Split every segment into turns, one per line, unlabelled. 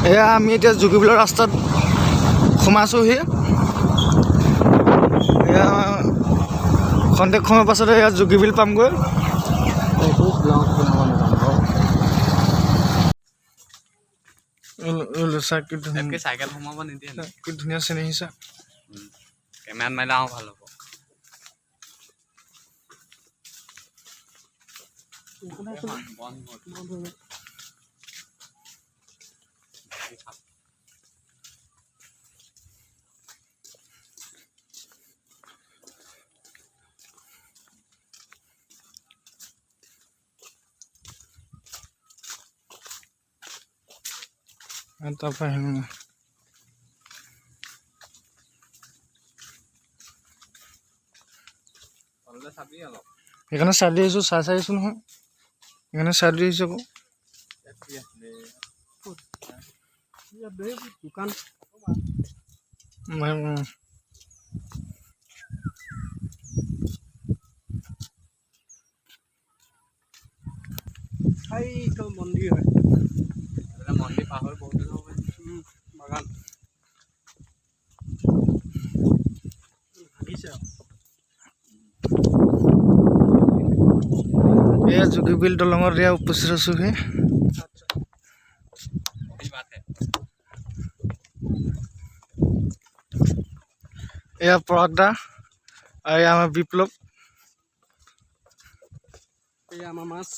এয়া আমি এতিয়া জুগিবিলৰ ৰাস্তাত সোমাইছোহি। এয়া খন্তেক সময়ৰ পাছতে এয়া জুগিবিল পামগৈ।
চাইকেল সোমাব নিদিয়ে
কি ধুনীয়া চিনি আহিছা।
কেমেৰাত মাৰিলে আৰু ভাল হ'ব।
তাৰপৰা আহিম
চাবি অলপ
সেইকাৰণে চাই দি আহিছোঁ, চাই আহিছোঁ নহয়, সেইকাৰণে চাই দি আহিছোঁ আকৌ।
দোকান মন্দিৰ হয়, মন্দিৰ পাহৰি বহুত বাগান
এয়া জুগিবিল দলঙত এয়া উপস্থিত আছোহি। এয়া পৰাগদা আৰু এয়া আমাৰ বিপ্লৱ।
এয়া আমাৰ মাছ।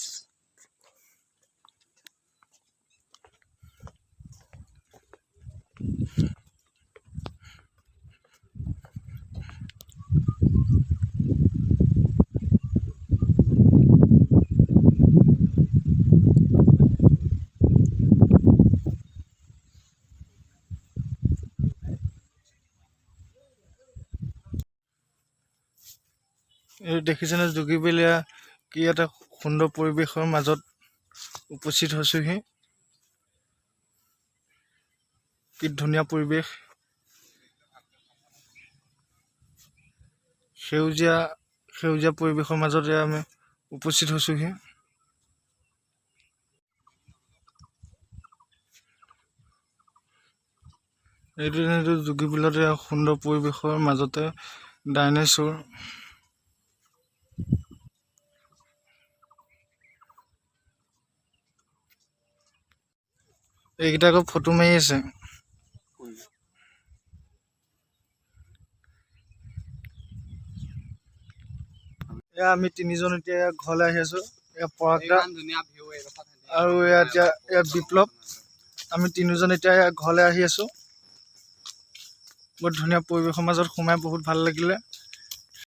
এই দেখিছেনে জুগিবিল এয়া কি এটা সুন্দৰ পৰিৱেশৰ মাজত উপস্থিত হৈছোহি। কি ধুনীয়া পৰিৱেশ, সেউজীয়া পৰিৱেশৰ মাজতে আমি উপস্থিত হৈছোহি। এইটো জুগিবিলতে সুন্দৰ পৰিৱেশৰ মাজতে ডাইনেছৰ এইকেইটা আকৌ ফটো মাৰি আছে। এয়া আমি তিনিজন এতিয়া ঘৰলৈ আহি আছো। এয়া পৰাগদা আৰু এয়া বিপ্লৱ, আমি তিনিজন এতিয়া ঘৰলৈ আহি আছো। বৰ ধুনীয়া পৰিৱেশৰ মাজত সোমাই বহুত ভাল লাগিলে।